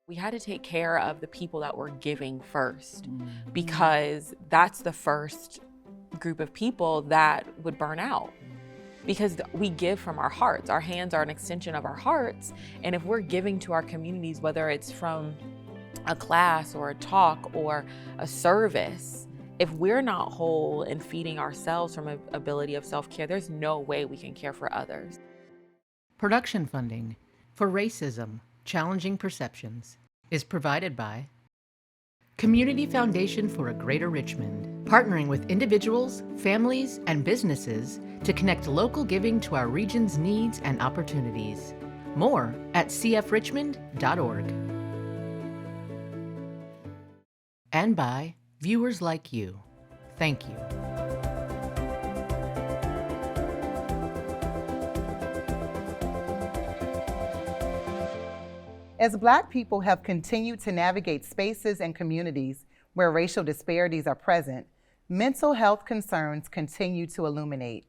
We had to take care of the people that were giving first, because that's the first group of people that would burn out. Because we give from our hearts. Our hands are an extension of our hearts. And if we're giving to our communities, whether it's from a class or a talk or a service, if we're not whole and feeding ourselves from an ability of self-care, there's no way we can care for others. Production funding for Racism, Challenging Perceptions is provided by Community Foundation for a Greater Richmond, partnering with individuals, families, and businesses to connect local giving to our region's needs and opportunities. More at cfrichmond.org. And by viewers like you. Thank you. As Black people have continued to navigate spaces and communities where racial disparities are present, mental health concerns continue to illuminate.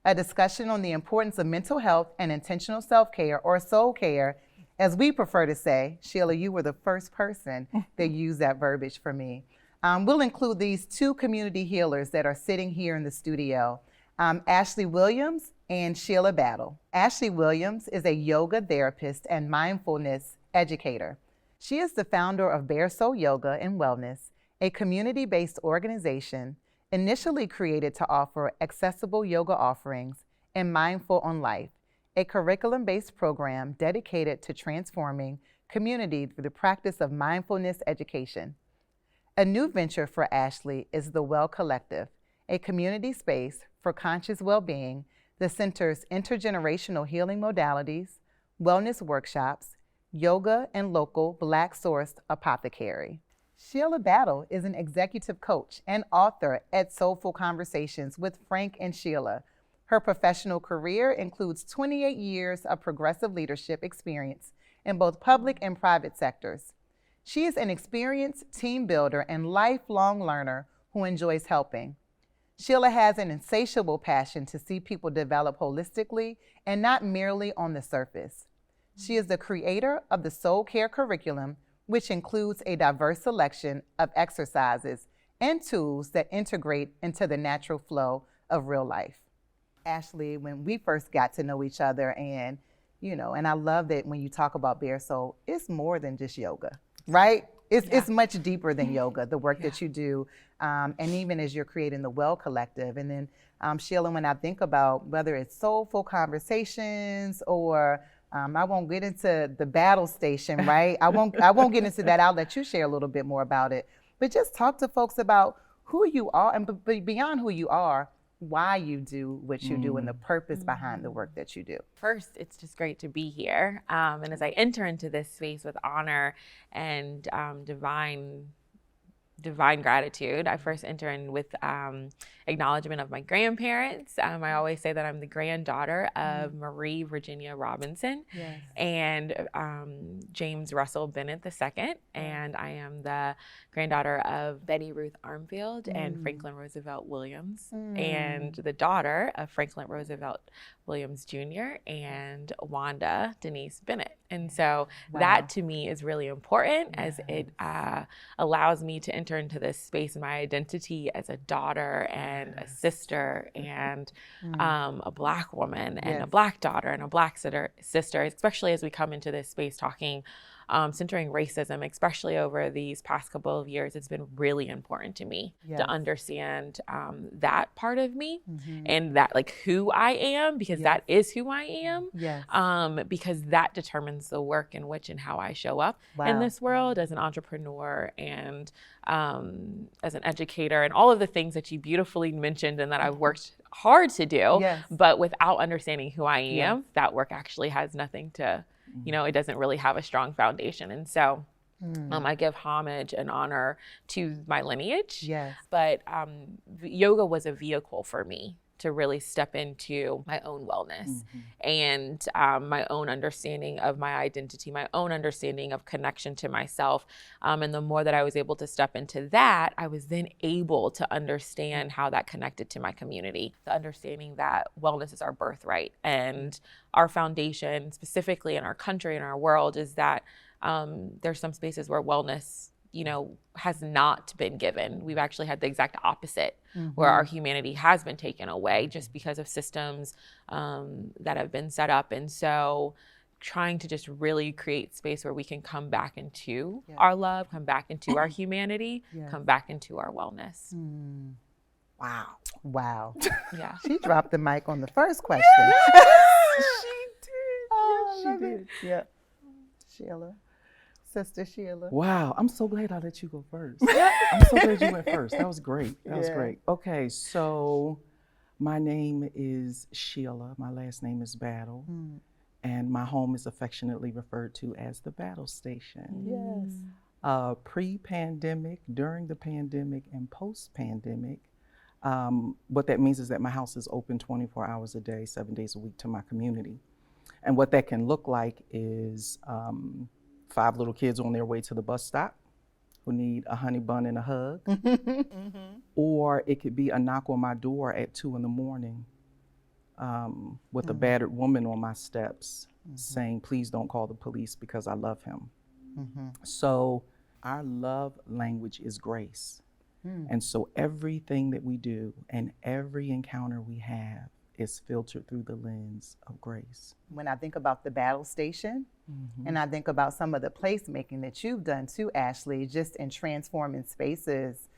A discussion on the importance of mental health and intentional self-care, or soul care, as we prefer to say. Sheila, you were the first person that used that verbiage for me. We'll include these two community healers that are sitting here in the studio, Ashley Williams and Sheila Battle. Ashley Williams is a yoga therapist and mindfulness educator. She is the founder of Bare Soul Yoga and Wellness, a community-based organization initially created to offer accessible yoga offerings and Mindful on Life, a curriculum-based program dedicated to transforming community through the practice of mindfulness education. A new venture for Ashley is the Well Collective, a community space for conscious well-being that centers intergenerational healing modalities, wellness workshops, yoga, and local Black-sourced apothecary. Sheila Battle is an executive coach and author at Soulful Conversations with Frank and Sheila. Her professional career includes 28 years of progressive leadership experience in both public and private sectors. She is an experienced team builder and lifelong learner who enjoys helping. Sheila has an insatiable passion to see people develop holistically and not merely on the surface. She is the creator of the Soul Care curriculum, which includes a diverse selection of exercises and tools that integrate into the natural flow of real life. Ashley, when we first got to know each other, and I love that when you talk about Bare Soul, it's more than just yoga, right? It's much deeper than yoga, the work that you do, and even as you're creating the Well Collective. And then Sheila, when I think about whether it's Soulful Conversations or I won't get into the battle station, right? I won't get into that. I'll let you share a little bit more about it. But just talk to folks about who you are, and beyond who you are, why you do what you do and the purpose behind the work that you do. First, it's just great to be here. And as I enter into this space with honor and divine gratitude, I first enter in with acknowledgement of my grandparents. I always say that I'm the granddaughter of Marie Virginia Robinson and James Russell Bennett II, and I am the granddaughter of Betty Ruth Armfield and Franklin Roosevelt Williams, and the daughter of Franklin Roosevelt Williams Jr. and Wanda Denise Bennett. And so that to me is really important, as it allows me to enter into this space in my identity as a daughter and a sister and a Black woman and a Black daughter and a Black sister, especially as we come into this space talking, centering racism, especially over these past couple of years. It's been really important to me to understand that part of me and that, like, who I am, because that is who I am, because that determines the work in which and how I show up in this world as an entrepreneur and as an educator and all of the things that you beautifully mentioned and that I've worked hard to do, but without understanding who I am, that work actually has nothing to, it doesn't really have a strong foundation. And so I give homage and honor to my lineage, but yoga was a vehicle for me to really step into my own wellness and my own understanding of my identity, my own understanding of connection to myself. And the more that I was able to step into that, I was then able to understand how that connected to my community, the understanding that wellness is our birthright, and our foundation, specifically in our country and our world, is that there's some spaces where wellness, has not been given. We've actually had the exact opposite, where our humanity has been taken away just because of systems that have been set up. And so trying to just really create space where we can come back into our love, come back into our humanity, come back into our wellness. Wow. Yeah. She dropped the mic on the first question. She did. Oh, Yes, she did. Yeah. Sheila. Sister Sheila. Wow, I'm so glad I let you go first. I'm so glad you went first. That was great. That was great. Okay, so my name is Sheila. My last name is Battle. And my home is affectionately referred to as the Battle Station. Yes. Pre-pandemic, during the pandemic, and post-pandemic, what that means is that my house is open 24 hours a day, 7 days a week to my community. And what that can look like is 5 little kids on their way to the bus stop who need a honey bun and a hug. Or it could be a knock on my door at 2 a.m. With a battered woman on my steps saying, please don't call the police because I love him. So our love language is grace. And so everything that we do and every encounter we have is filtered through the lens of grace. When I think about the Battle Station, and I think about some of the placemaking that you've done too, Ashley, just in transforming spaces,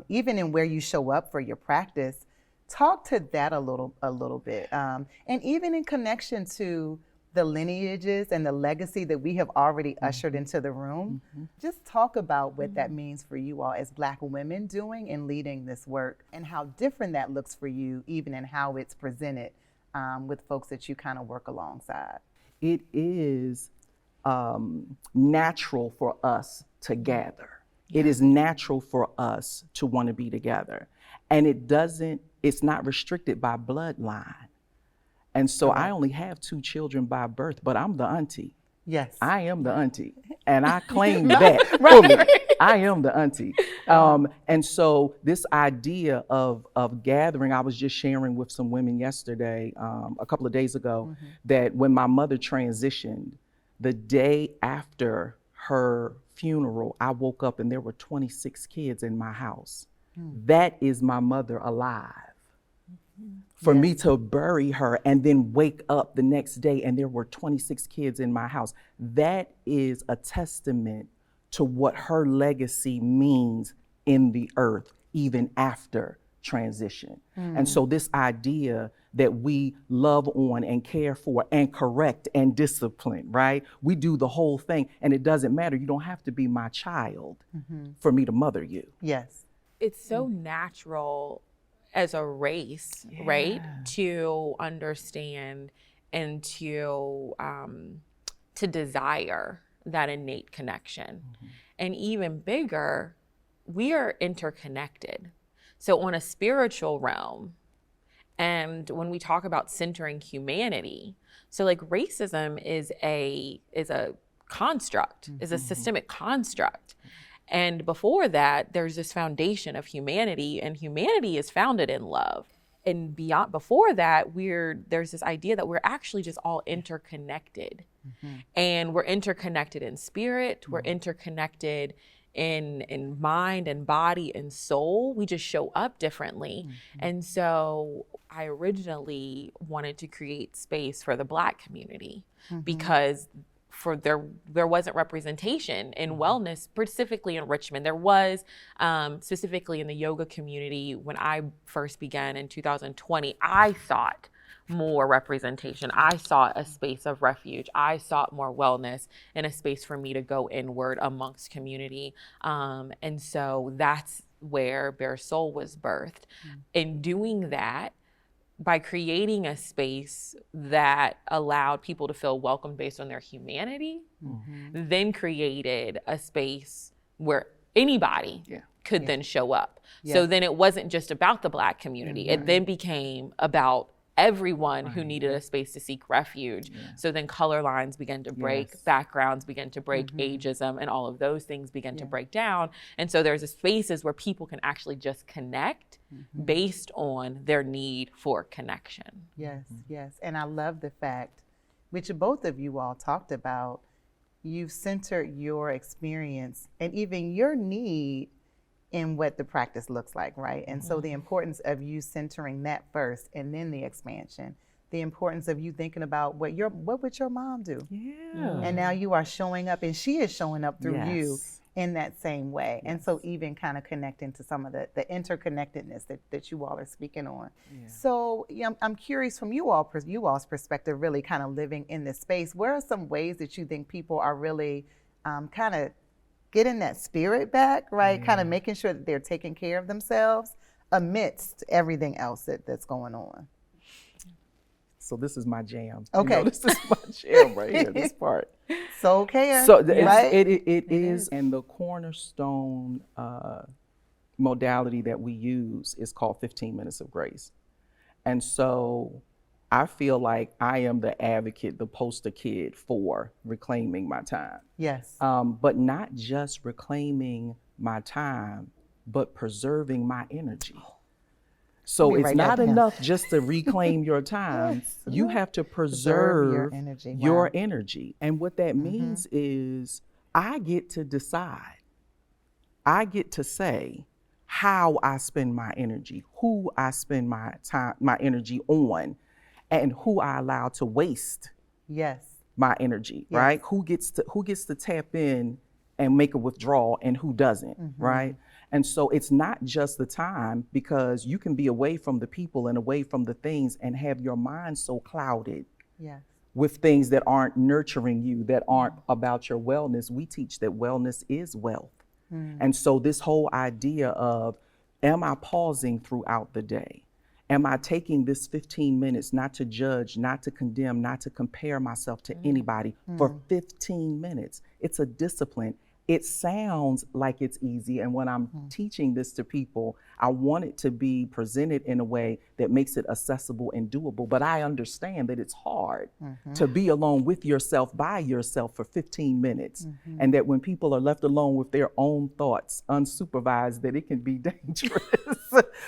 even in where you show up for your practice, talk to that a little bit. And even in connection to the lineages and the legacy that we have already ushered into the room, just talk about what that means for you all as Black women doing and leading this work, and how different that looks for you, even in how it's presented with folks that you kind of work alongside. It is natural for us to gather. It is natural for us to want to be together. And it's not restricted by bloodline. And so I only have 2 children by birth, but I'm the auntie. Yes. I am the auntie. And I claim that for me. I am the auntie. And so this idea of gathering, I was just sharing with some women yesterday, a couple of days ago, that when my mother transitioned, the day after her funeral, I woke up and there were 26 kids in my house. That is my mother alive. For me to bury her and then wake up the next day and there were 26 kids in my house, that is a testament to what her legacy means in the earth, even after transition. And so this idea that we love on and care for and correct and discipline, right? We do the whole thing, and it doesn't matter. You don't have to be my child for me to mother you. Yes. It's so natural as a race, right, to understand and to desire that innate connection. And even bigger, we are interconnected. So on a spiritual realm, and when we talk about centering humanity, so like racism is a construct, is a systemic construct. And before that, there's this foundation of humanity, and humanity is founded in love. And before that, there's this idea that we're actually just all interconnected. And we're interconnected in spirit, we're interconnected in mind and body and soul. We just show up differently. And so I originally wanted to create space for the Black community because there wasn't representation in wellness, specifically in Richmond. There was specifically in the yoga community. When I first began in 2020, I sought more representation. I sought a space of refuge. I sought more wellness and a space for me to go inward amongst community. And so that's where Bare Soul was birthed. In doing that, by creating a space that allowed people to feel welcome based on their humanity, then created a space where anybody could then show up. So then it wasn't just about the Black community. It then became about everyone who needed a space to seek refuge. So then color lines began to break, backgrounds began to break, ageism and all of those things began to break down. And so there's spaces where people can actually just connect based on their need for connection. Yes, yes. And I love the fact, which both of you all talked about, you've centered your experience and even your need in what the practice looks like, right? And so the importance of you centering that first and then the expansion, the importance of you thinking about what would your mom do? Yeah. And now you are showing up, and she is showing up through you Yes. in that same way. Yes. And so even kind of connecting to some of the interconnectedness that you all are speaking on. Yeah. So I'm curious from you all's perspective, really kind of living in this space, where are some ways that you think people are really kind of getting that spirit back, right? Kind of making sure that they're taking care of themselves amidst everything else that's going on. So this is my jam. Okay. You know, this is my jam right here, this part. Soul care, So right? it is, and the cornerstone modality that we use is called 15 minutes of grace. And so I feel like I am the advocate, the poster kid for reclaiming my time. Yes. But not just reclaiming my time, but preserving my energy. So it's not enough just to reclaim your time. Yes. You have to preserve your energy. your Wow. energy. And what that means is I get to decide. I get to say how I spend my energy, who I spend my time, my energy on, and who I allow to waste Yes. my energy, Yes. right? Who gets to tap in and make a withdrawal and who doesn't, right? And so it's not just the time, because you can be away from the people and away from the things and have your mind so clouded Yes. with things that aren't nurturing you, that aren't about your wellness. We teach that wellness is wealth. And so this whole idea of, am I pausing throughout the day? Am I taking this 15 minutes not to judge, not to condemn, not to compare myself to anybody for 15 minutes? It's a discipline. It sounds like it's easy. And when I'm teaching this to people, I want it to be presented in a way that makes it accessible and doable. But I understand that it's hard to be alone with yourself, by yourself for 15 minutes. And that when people are left alone with their own thoughts, unsupervised, that it can be dangerous.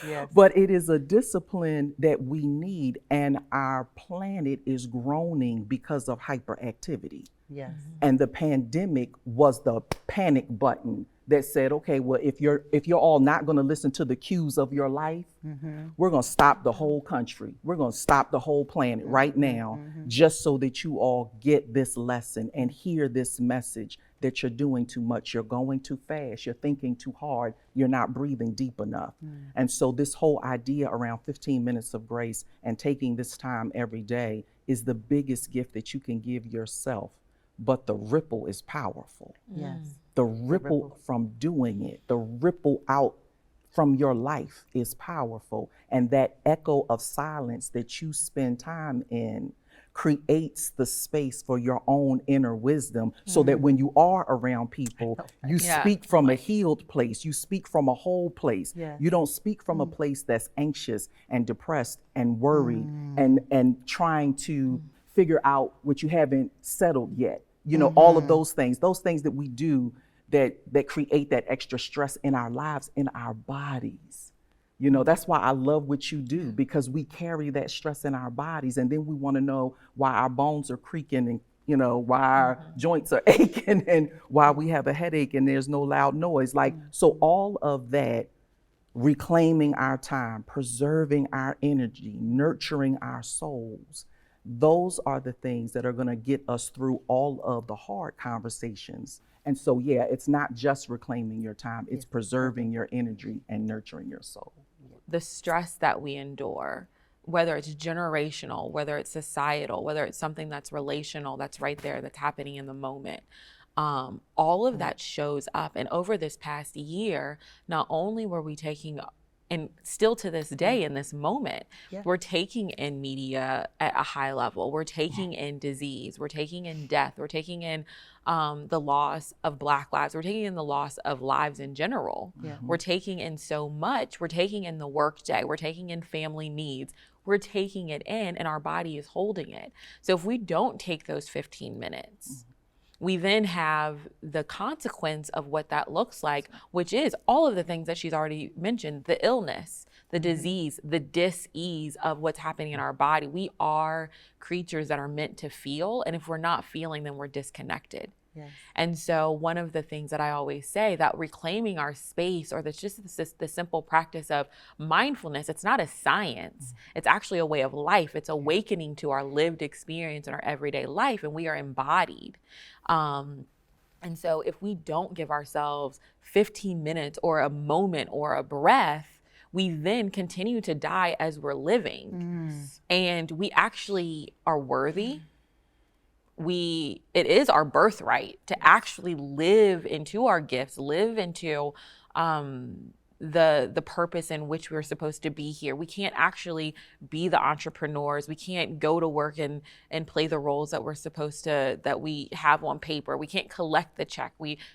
Yes. But it is a discipline that we need. And our planet is groaning because of hyperactivity. Yes. And the pandemic was the panic button that said, okay, well, if you're all not going to listen to the cues of your life, we're going to stop the whole country. We're going to stop the whole planet right now, just so that you all get this lesson and hear this message that you're doing too much, you're going too fast, you're thinking too hard, you're not breathing deep enough. And so this whole idea around 15 minutes of grace and taking this time every day is the biggest gift that you can give yourself. But the ripple is powerful. Yes. The ripple from doing it, the ripple out from your life is powerful. And that echo of silence that you spend time in creates the space for your own inner wisdom, so that when you are around people, you speak from a healed place, you speak from a whole place. Yeah. You don't speak from a place that's anxious and depressed and worried and trying to figure out what you haven't settled yet. You know, all of those things that we do that create that extra stress in our lives, in our bodies. You know, that's why I love what you do, because we carry that stress in our bodies, and then we want to know why our bones are creaking, and you know, why our joints are aching, and why we have a headache and there's no loud noise. Like, so all of that, reclaiming our time, preserving our energy, nurturing our souls, those are the things that are going to get us through all of the hard conversations. And so, yeah, it's not just reclaiming your time, it's preserving your energy and nurturing your soul. The stress that we endure, whether it's generational, whether it's societal, whether it's something that's relational, that's right there, that's happening in the moment. All of that shows up. And over this past year, not only were we taking, and still to this day in this moment, we're taking in media at a high level. We're taking in disease. We're taking in death. We're taking in the loss of Black lives. We're taking in the loss of lives in general. We're taking in so much. We're taking in the workday. We're taking in family needs. We're taking it in, and our body is holding it. So if we don't take those 15 minutes, we then have the consequence of what that looks like, which is all of the things that she's already mentioned: the illness, the disease, the dis-ease of what's happening in our body. We are creatures that are meant to feel, and if we're not feeling, then we're disconnected. Yes. And so one of the things that I always say, that reclaiming our space, or that's just the simple practice of mindfulness, it's not a science. It's actually a way of life. It's awakening to our lived experience in our everyday life, and we are embodied. And so if we don't give ourselves 15 minutes or a moment or a breath, we then continue to die as we're living. And we actually are worthy. It is our birthright to actually live into our gifts, live into the purpose in which we're supposed to be here. We can't actually be the entrepreneurs. We can't go to work and play the roles that that we have on paper. We can't collect the check.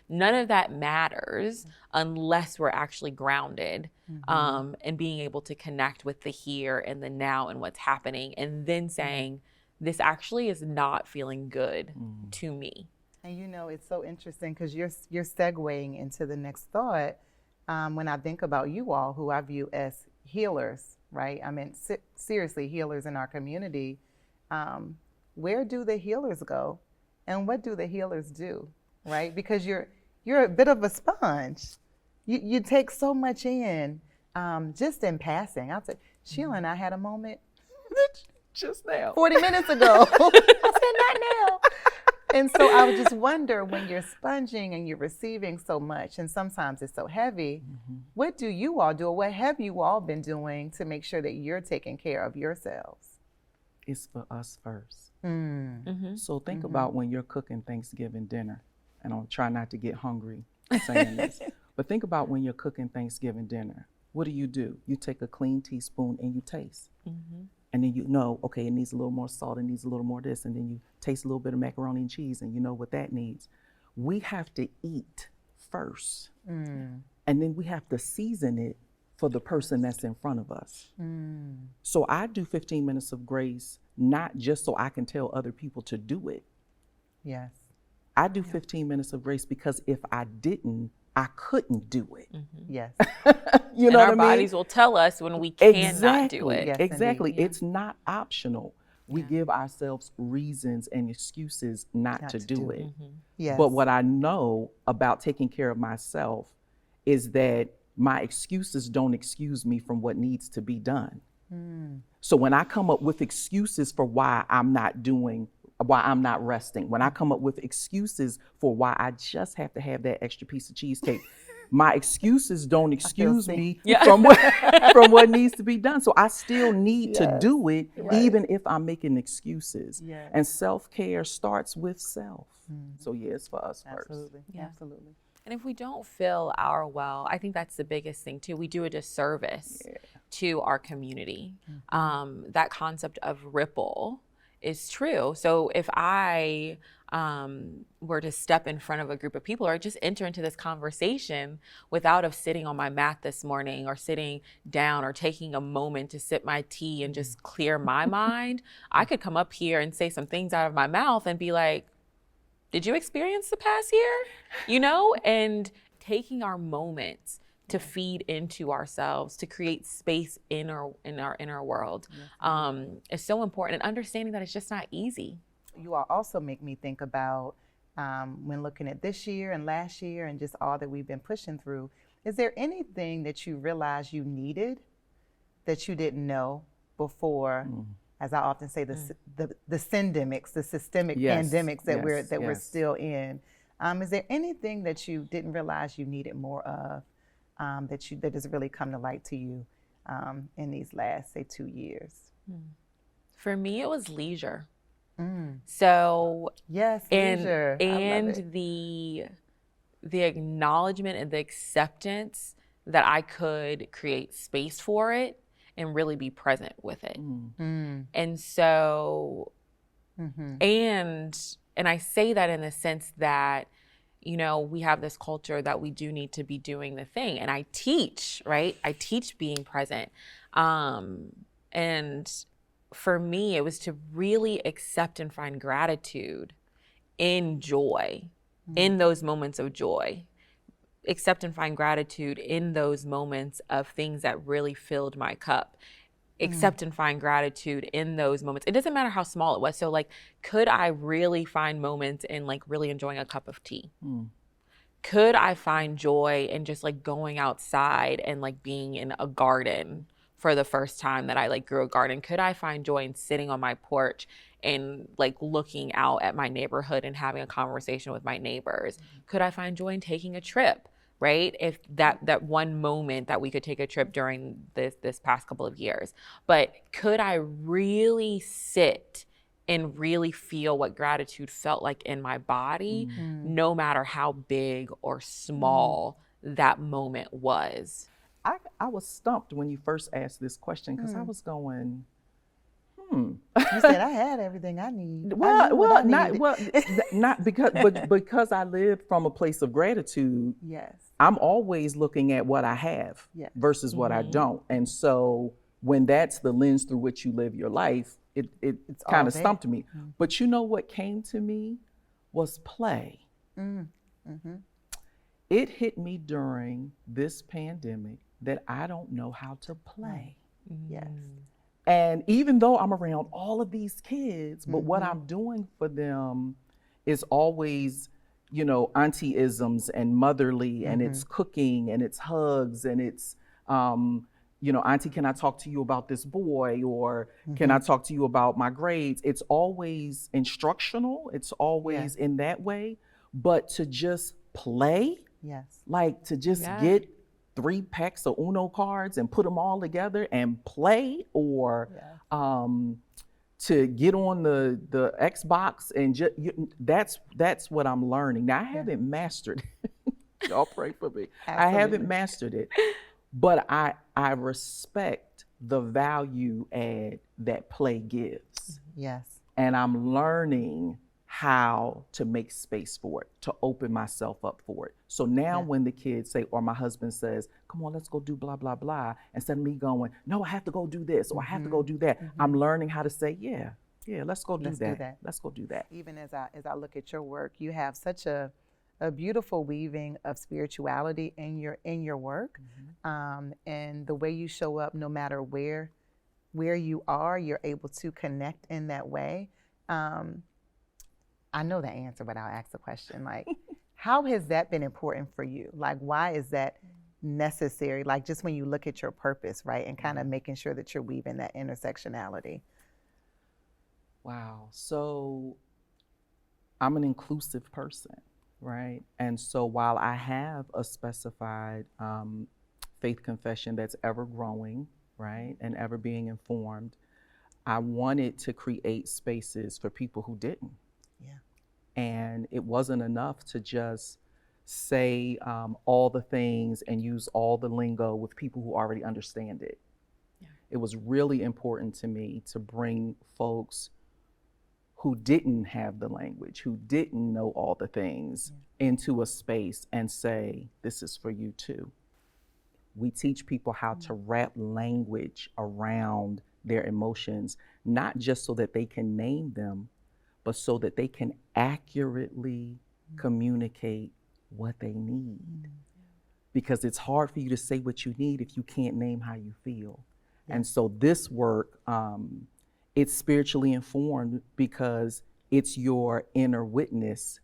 None of that matters unless we're actually grounded and being able to connect with the here and the now and what's happening, and then saying, this actually is not feeling good to me. And you know, it's so interesting because you're segueing into the next thought. When I think about you all, who I view as healers, right? I mean, seriously, healers in our community. Where do the healers go, and what do the healers do, right? Because you're a bit of a sponge. You take so much in, just in passing. I'll say, Sheila and I had a moment just now, 40 minutes ago. I said, not now. And so I would just wonder, when you're sponging and you're receiving so much, and sometimes it's so heavy, what do you all do, or what have you all been doing to make sure that you're taking care of yourselves? It's for us first. So think about when you're cooking Thanksgiving dinner, and I'll try not to get hungry saying this, but think about when you're cooking Thanksgiving dinner. What do? You take a clean teaspoon and you taste. And then you know, okay, it needs a little more salt, it needs a little more this, and then you taste a little bit of macaroni and cheese, and you know what that needs. We have to eat first, and then we have to season it for the person that's in front of us. So I do 15 minutes of grace, not just so I can tell other people to do it. Yes. I do 15 minutes of grace because if I didn't, I couldn't do it. Yes. You know what I our mean? bodies will tell us when we cannot do it. Yes, Exactly. indeed. It's not optional. We give ourselves reasons and excuses not to do it. Yes. But what I know about taking care of myself is that my excuses don't excuse me from what needs to be done. So when I come up with excuses for why I'm not resting, when I come up with excuses for why I just have to have that extra piece of cheesecake, my excuses don't excuse me from what needs to be done. So I still need to do it, even if I'm making excuses. And self-care starts with self. So it's for us first. Absolutely. Absolutely. And if we don't fill our well, I think that's the biggest thing too. We do a disservice to our community. That concept of ripple is true. So if I were to step in front of a group of people, or just enter into this conversation without of sitting on my mat this morning, or sitting down, or taking a moment to sip my tea and just clear my mind, I could come up here and say some things out of my mouth and be like, did you experience the past year? You know, and taking our moments to feed into ourselves, to create space in our inner world is so important, and understanding that it's just not easy. You all also make me think about when looking at this year and last year and just all that we've been pushing through, is there anything that you realized you needed that you didn't know before? As I often say, the syndemics, the systemic pandemics that we're still in. Is there anything that you didn't realize you needed more of, that has really come to light to you in these last, say, 2 years? For me, it was leisure. So yes, leisure. And the acknowledgement and the acceptance that I could create space for it and really be present with it. And so, and I say that in the sense that, you know, we have this culture that we do need to be doing the thing. And I teach, right? I teach being present. And for me, it was to really accept and find gratitude in joy, in those moments of joy. Accept and find gratitude in those moments of things that really filled my cup. accept and find gratitude in those moments. It doesn't matter how small it was. So like, could I really find moments in like really enjoying a cup of tea? Could I find joy in just like going outside and like being in a garden for the first time that I like grew a garden? Could I find joy in sitting on my porch and like looking out at my neighborhood and having a conversation with my neighbors? Could I find joy in taking a trip? Right? If that one moment that we could take a trip during this past couple of years. But could I really sit and really feel what gratitude felt like in my body, no matter how big or small that moment was? I was stumped when you first asked this question, because I was going, You said I had everything I need. Not because, but because I live from a place of gratitude. Yes. I'm always looking at what I have versus what I don't. And so when that's the lens through which you live your life, it's kind of stumped me. But you know what came to me was play. It hit me during this pandemic that I don't know how to play. Yes. And even though I'm around all of these kids, but what I'm doing for them is always, you know, auntie-isms and motherly, and it's cooking and it's hugs and it's, you know, auntie, can I talk to you about this boy? Or can I talk to you about my grades? It's always instructional. It's always in that way. But to just play, like to just get 3 packs of Uno cards and put them all together and play, or to get on the Xbox and just, that's what I'm learning. Now I haven't mastered it. Y'all pray for me. Absolutely. I haven't mastered it, but I respect the value add that play gives. Yes. And I'm learning how to make space for it, to open myself up for it. So now when the kids say, or my husband says, come on, let's go do blah, blah, blah, instead of me going, no, I have to go do this, or I have to go do that, I'm learning how to say, let's go do that. Let's go do that. Even as I look at your work, you have such a beautiful weaving of spirituality in your work, and the way you show up, no matter where you are, you're able to connect in that way. I know the answer, but I'll ask the question, like, how has that been important for you? Like, why is that necessary? Like, just when you look at your purpose, right? And kind of making sure that you're weaving that intersectionality. Wow. So I'm an inclusive person, right? And so while I have a specified faith confession that's ever growing, right? And ever being informed, I wanted to create spaces for people who didn't. And it wasn't enough to just say all the things and use all the lingo with people who already understand it. It was really important to me to bring folks who didn't have the language, who didn't know all the things, into a space and say, this is for you too. We teach people how to wrap language around their emotions, not just so that they can name them, but so that they can accurately communicate what they need. Because it's hard for you to say what you need if you can't name how you feel. And so this work, it's spiritually informed because it's your inner witness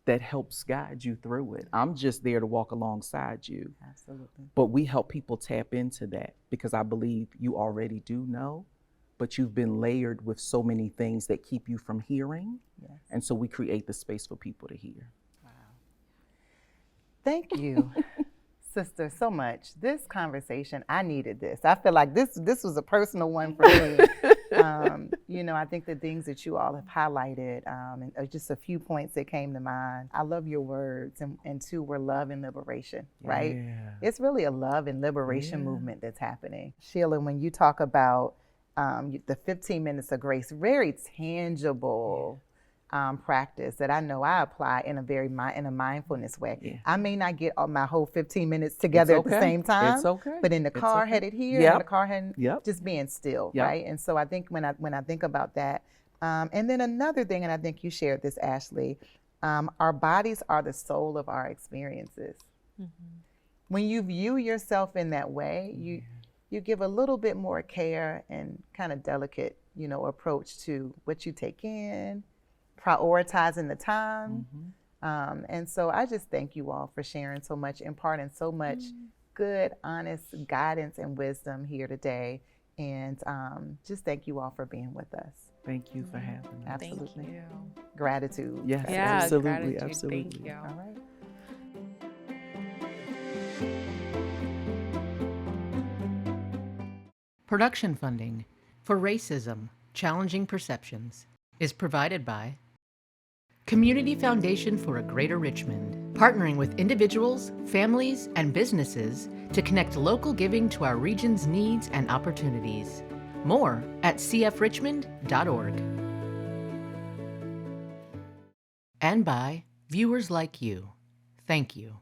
that helps guide you through it. I'm just there to walk alongside you. Absolutely. But we help people tap into that, because I believe you already do know, but you've been layered with so many things that keep you from hearing. And so we create the space for people to hear. Wow. Thank you, sister, so much. This conversation, I needed this. I feel like this was a personal one for me. You know, I think the things that you all have highlighted, and just a few points that came to mind. I love your words, and two were love and liberation, right? It's really a love and liberation movement that's happening. Sheila, when you talk about the 15 minutes of grace, very tangible practice that I know I apply in a mindfulness way. I may not get all my whole 15 minutes together at the same time. It's okay. But in the car headed here, in the car headed, just being still, right? And so I think when I think about that, and then another thing, and I think you shared this, Ashley, our bodies are the soul of our experiences. When you view yourself in that way, you give a little bit more care and kind of delicate, approach to what you take in, prioritizing the time. And so I just thank you all for sharing so much, imparting so much good, honest guidance and wisdom here today. And just thank you all for being with us. Thank you for having me. Absolutely. Thank you. Gratitude. Yes, Yeah, absolutely, gratitude. absolutely. Thank you. All right. Production funding for Racism, Challenging Perceptions is provided by Community Foundation for a Greater Richmond, partnering with individuals, families, and businesses to connect local giving to our region's needs and opportunities. More at cfrichmond.org. And by viewers like you. Thank you.